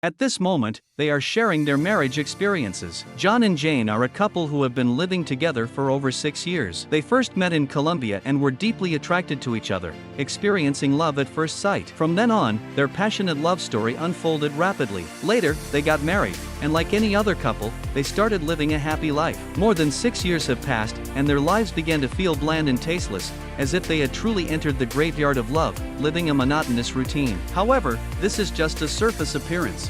At this moment, they are sharing their marriage experiences. John and Jane are a couple who have been living together for over 6 years. They first met in Colombia and were deeply attracted to each other, experiencing love at first sight. From then on, their passionate love story unfolded rapidly. Later, they got married, and like any other couple, they started living a happy life. More than 6 years have passed, and their lives began to feel bland and tasteless, as if they had truly entered the graveyard of love, living a monotonous routine. However, this is just a surface appearance.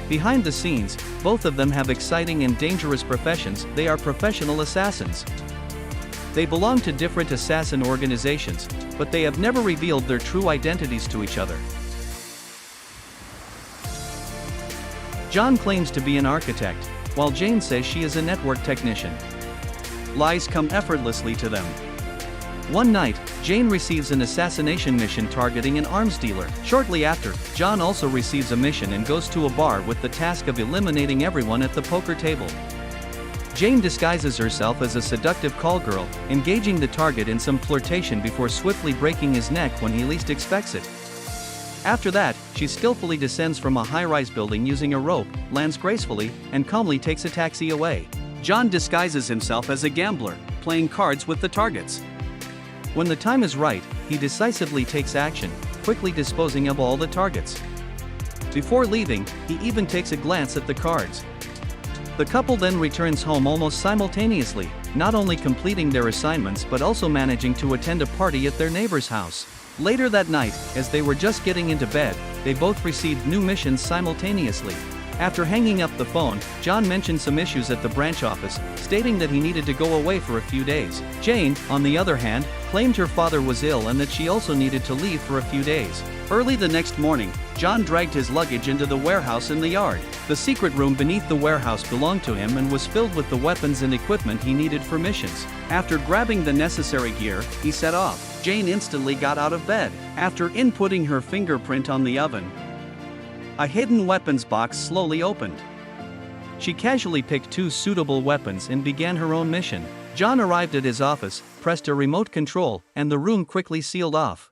Behind the scenes, both of them have exciting and dangerous professions. They are professional assassins. They belong to different assassin organizations, but they have never revealed their true identities to each other. John claims to be an architect, while Jane says she is a network technician. Lies come effortlessly to them. One night, Jane receives an assassination mission targeting an arms dealer. Shortly after, John also receives a mission and goes to a bar with the task of eliminating everyone at the poker table. Jane disguises herself as a seductive call girl, engaging the target in some flirtation before swiftly breaking his neck when he least expects it. After that, she skillfully descends from a high-rise building using a rope, lands gracefully, and calmly takes a taxi away. John disguises himself as a gambler, playing cards with the targets. When the time is right, he decisively takes action, quickly disposing of all the targets. Before leaving, he even takes a glance at the cards. The couple then returns home almost simultaneously, not only completing their assignments but also managing to attend a party at their neighbor's house. Later that night, as they were just getting into bed, they both received new missions simultaneously. After hanging up the phone, John mentioned some issues at the branch office, stating that he needed to go away for a few days. Jane, on the other hand, claimed her father was ill and that she also needed to leave for a few days. Early the next morning, John dragged his luggage into the warehouse in the yard. The secret room beneath the warehouse belonged to him and was filled with the weapons and equipment he needed for missions. After grabbing the necessary gear, he set off. Jane instantly got out of bed. After inputting her fingerprint on the oven, a hidden weapons box slowly opened. She casually picked 2 suitable weapons and began her own mission. John arrived at his office, pressed a remote control, and the room quickly sealed off.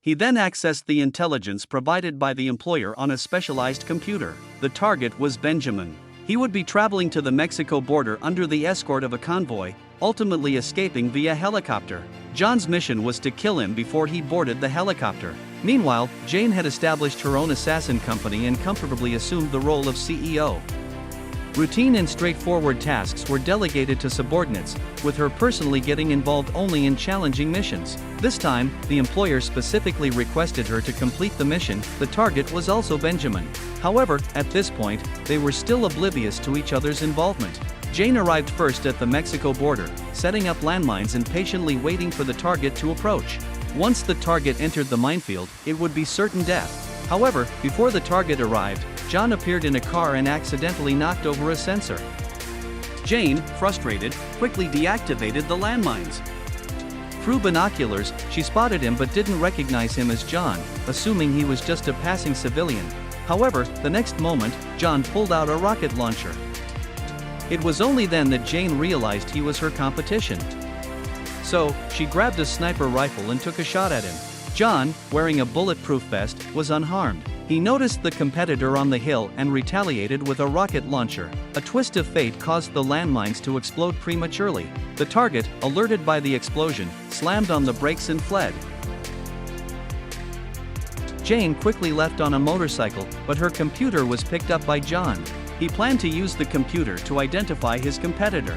He then accessed the intelligence provided by the employer on a specialized computer. The target was Benjamin. He would be traveling to the Mexico border under the escort of a convoy, ultimately escaping via helicopter. John's mission was to kill him before he boarded the helicopter. Meanwhile, Jane had established her own assassin company and comfortably assumed the role of CEO. Routine and straightforward tasks were delegated to subordinates, with her personally getting involved only in challenging missions. This time, the employer specifically requested her to complete the mission. The target was also Benjamin. However, at this point, they were still oblivious to each other's involvement. Jane arrived first at the Mexico border, setting up landmines and patiently waiting for the target to approach. Once the target entered the minefield, it would be certain death. However, before the target arrived, John appeared in a car and accidentally knocked over a sensor. Jane, frustrated, quickly deactivated the landmines. Through binoculars, she spotted him but didn't recognize him as John, assuming he was just a passing civilian. However, the next moment, John pulled out a rocket launcher. It was only then that Jane realized he was her competition. So, she grabbed a sniper rifle and took a shot at him. John, wearing a bulletproof vest, was unharmed. He noticed the competitor on the hill and retaliated with a rocket launcher. A twist of fate caused the landmines to explode prematurely. The target, alerted by the explosion, slammed on the brakes and fled. Jane quickly left on a motorcycle, but her computer was picked up by John. He planned to use the computer to identify his competitor.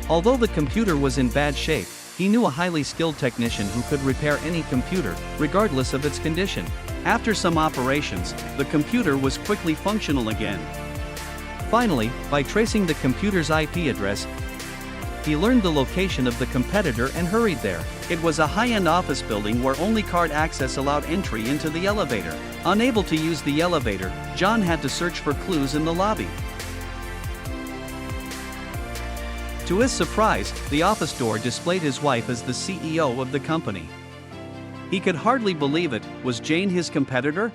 Although the computer was in bad shape, he knew a highly skilled technician who could repair any computer, regardless of its condition. After some operations, the computer was quickly functional again. Finally, by tracing the computer's IP address, he learned the location of the competitor and hurried there. It was a high-end office building where only card access allowed entry into the elevator. Unable to use the elevator, John had to search for clues in the lobby. To his surprise, the office door displayed his wife as the CEO of the company. He could hardly believe it. Was Jane his competitor?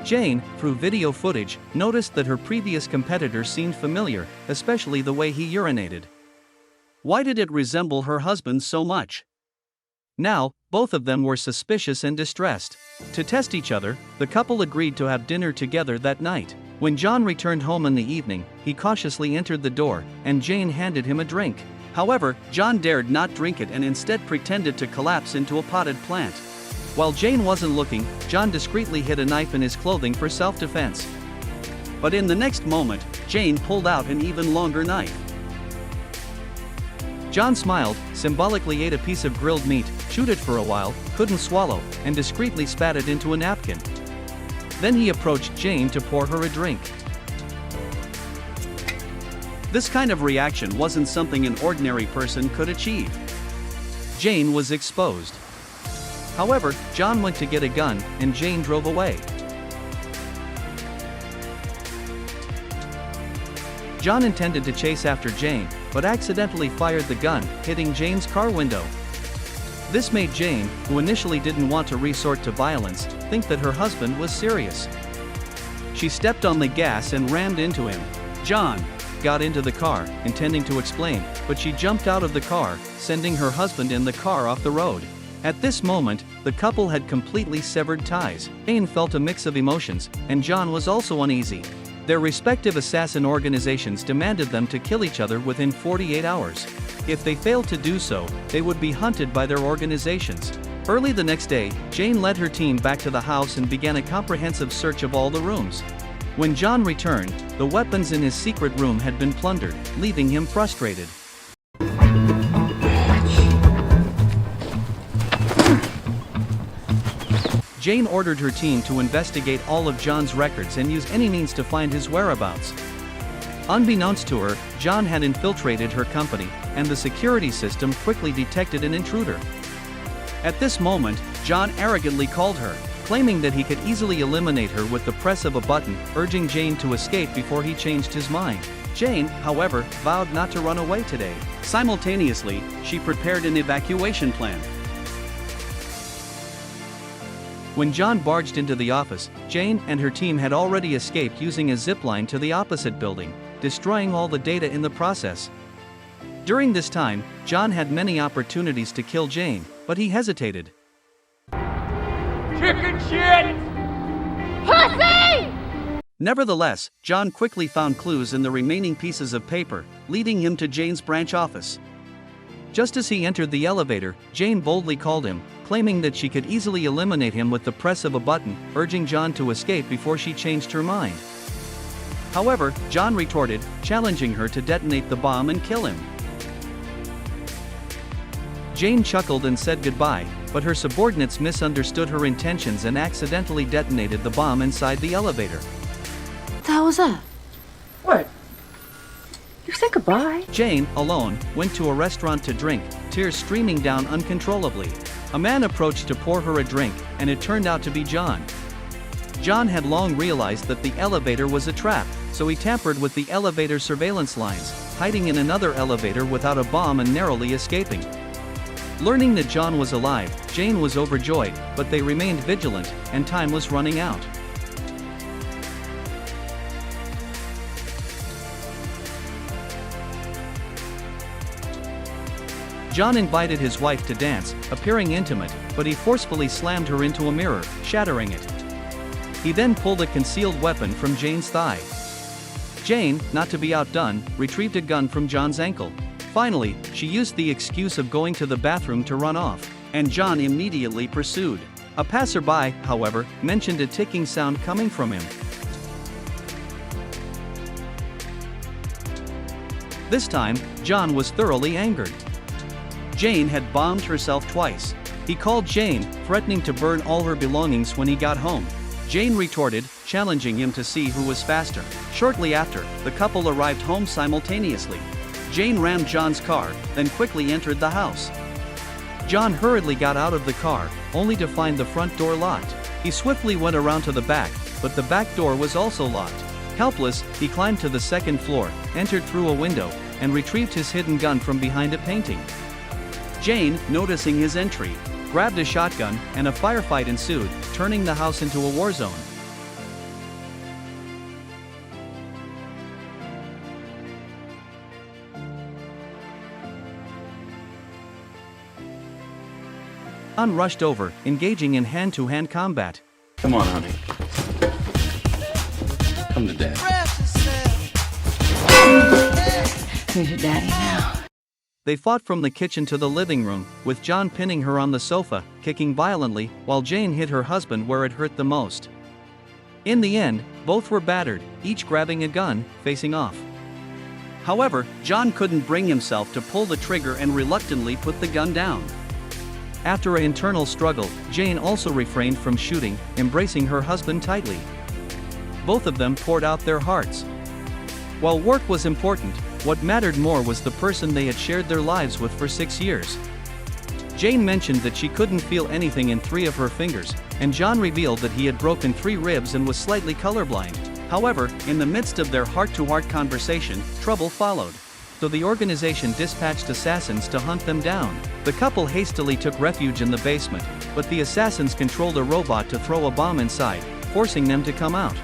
Jane, through video footage, noticed that her previous competitor seemed familiar, especially the way he urinated. Why did it resemble her husband so much? Now, both of them were suspicious and distressed. To test each other, the couple agreed to have dinner together that night. When John returned home in the evening, he cautiously entered the door, and Jane handed him a drink. However, John dared not drink it and instead pretended to collapse into a potted plant. While Jane wasn't looking, John discreetly hid a knife in his clothing for self-defense. But in the next moment, Jane pulled out an even longer knife. John smiled, symbolically ate a piece of grilled meat, chewed it for a while, couldn't swallow, and discreetly spat it into a napkin. Then he approached Jane to pour her a drink. This kind of reaction wasn't something an ordinary person could achieve. Jane was exposed. However, John went to get a gun, and Jane drove away. John intended to chase after Jane, but accidentally fired the gun, hitting Jane's car window. This made Jane, who initially didn't want to resort to violence, think that her husband was serious. She stepped on the gas and rammed into him. John got into the car, intending to explain, but she jumped out of the car, sending her husband in the car off the road. At this moment, the couple had completely severed ties. Jane felt a mix of emotions, and John was also uneasy. Their respective assassin organizations demanded them to kill each other within 48 hours. If they failed to do so, they would be hunted by their organizations. Early the next day, Jane led her team back to the house and began a comprehensive search of all the rooms. When John returned, the weapons in his secret room had been plundered, leaving him frustrated. Jane ordered her team to investigate all of John's records and use any means to find his whereabouts. Unbeknownst to her, John had infiltrated her company, and the security system quickly detected an intruder. At this moment, John arrogantly called her, claiming that he could easily eliminate her with the press of a button, urging Jane to escape before he changed his mind. Jane, however, vowed not to run away today. Simultaneously, she prepared an evacuation plan. When John barged into the office, Jane and her team had already escaped using a zipline to the opposite building, destroying all the data in the process. During this time, John had many opportunities to kill Jane, but he hesitated. Chicken shit! Pussy! Nevertheless, John quickly found clues in the remaining pieces of paper, leading him to Jane's branch office. Just as he entered the elevator, Jane boldly called him, claiming that she could easily eliminate him with the press of a button, urging John to escape before she changed her mind. However, John retorted, challenging her to detonate the bomb and kill him. Jane chuckled and said goodbye, but her subordinates misunderstood her intentions and accidentally detonated the bomb inside the elevator. What the hell was that? What? You said goodbye? Jane, alone, went to a restaurant to drink, tears streaming down uncontrollably. A man approached to pour her a drink, and it turned out to be John. John had long realized that the elevator was a trap, so he tampered with the elevator surveillance lines, hiding in another elevator without a bomb and narrowly escaping. Learning that John was alive, Jane was overjoyed, but they remained vigilant, and time was running out. John invited his wife to dance, appearing intimate, but he forcefully slammed her into a mirror, shattering it. He then pulled a concealed weapon from Jane's thigh. Jane, not to be outdone, retrieved a gun from John's ankle. Finally, she used the excuse of going to the bathroom to run off, and John immediately pursued. A passerby, however, mentioned a ticking sound coming from him. This time, John was thoroughly angered. Jane had bombed herself twice. He called Jane, threatening to burn all her belongings when he got home. Jane retorted, challenging him to see who was faster. Shortly after, the couple arrived home simultaneously. Jane rammed John's car, then quickly entered the house. John hurriedly got out of the car, only to find the front door locked. He swiftly went around to the back, but the back door was also locked. Helpless, he climbed to the second floor, entered through a window, and retrieved his hidden gun from behind a painting. Jane, noticing his entry, grabbed a shotgun, and a firefight ensued, turning the house into a war zone. John rushed over, engaging in hand-to-hand combat. Come on, honey. Come to Dad. Who's your daddy now? They fought from the kitchen to the living room, with John pinning her on the sofa, kicking violently, while Jane hit her husband where it hurt the most. In the end, both were battered, each grabbing a gun, facing off. However, John couldn't bring himself to pull the trigger and reluctantly put the gun down. After an internal struggle, Jane also refrained from shooting, embracing her husband tightly. Both of them poured out their hearts. While work was important, what mattered more was the person they had shared their lives with for 6 years. Jane mentioned that she couldn't feel anything in 3 of her fingers, and John revealed that he had broken 3 ribs and was slightly colorblind. However, in the midst of their heart-to-heart conversation, trouble followed. So the organization dispatched assassins to hunt them down. The couple hastily took refuge in the basement, but the assassins controlled a robot to throw a bomb inside, forcing them to come out.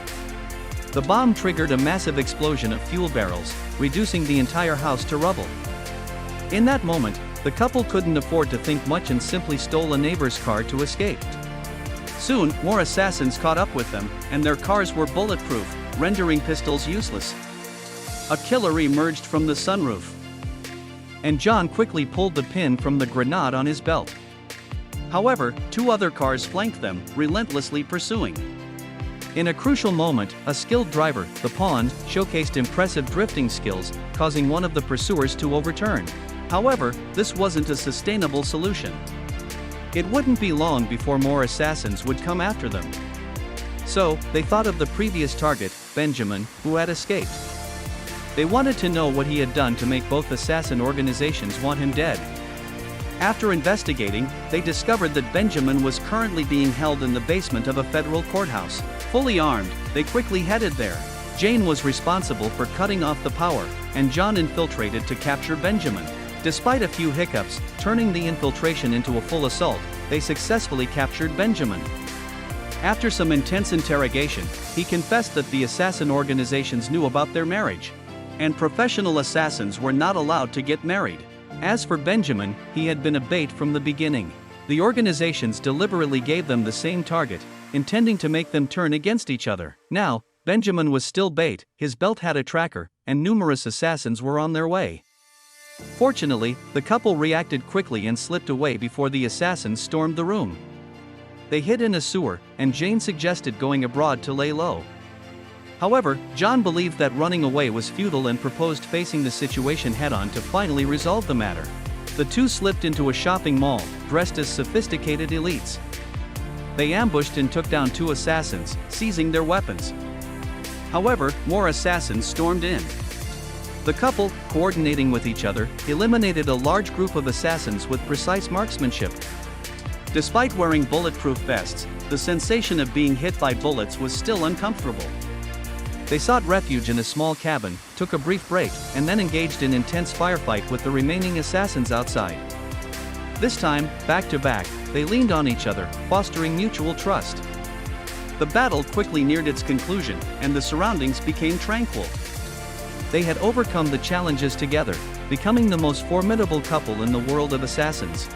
The bomb triggered a massive explosion of fuel barrels, reducing the entire house to rubble. In that moment, the couple couldn't afford to think much and simply stole a neighbor's car to escape. Soon, more assassins caught up with them, and their cars were bulletproof, rendering pistols useless. A killer emerged from the sunroof, and John quickly pulled the pin from the grenade on his belt. However, 2 other cars flanked them, relentlessly pursuing. In a crucial moment, a skilled driver, the pawn, showcased impressive drifting skills, causing one of the pursuers to overturn. However, this wasn't a sustainable solution. It wouldn't be long before more assassins would come after them. So, they thought of the previous target, Benjamin, who had escaped. They wanted to know what he had done to make both assassin organizations want him dead. After investigating, they discovered that Benjamin was currently being held in the basement of a federal courthouse. Fully armed, they quickly headed there. Jane was responsible for cutting off the power, and John infiltrated to capture Benjamin. Despite a few hiccups, turning the infiltration into a full assault, they successfully captured Benjamin. After some intense interrogation, he confessed that the assassin organizations knew about their marriage, and professional assassins were not allowed to get married. As for Benjamin, he had been a bait from the beginning. The organizations deliberately gave them the same target, intending to make them turn against each other. Now, Benjamin was still bait, his belt had a tracker, and numerous assassins were on their way. Fortunately, the couple reacted quickly and slipped away before the assassins stormed the room. They hid in a sewer, and Jane suggested going abroad to lay low. However, John believed that running away was futile and proposed facing the situation head-on to finally resolve the matter. The two slipped into a shopping mall, dressed as sophisticated elites. They ambushed and took down 2 assassins, seizing their weapons. However, more assassins stormed in. The couple, coordinating with each other, eliminated a large group of assassins with precise marksmanship. Despite wearing bulletproof vests, the sensation of being hit by bullets was still uncomfortable. They sought refuge in a small cabin, took a brief break, and then engaged in intense firefight with the remaining assassins outside. This time, back to back, they leaned on each other, fostering mutual trust. The battle quickly neared its conclusion, and the surroundings became tranquil. They had overcome the challenges together, becoming the most formidable couple in the world of assassins.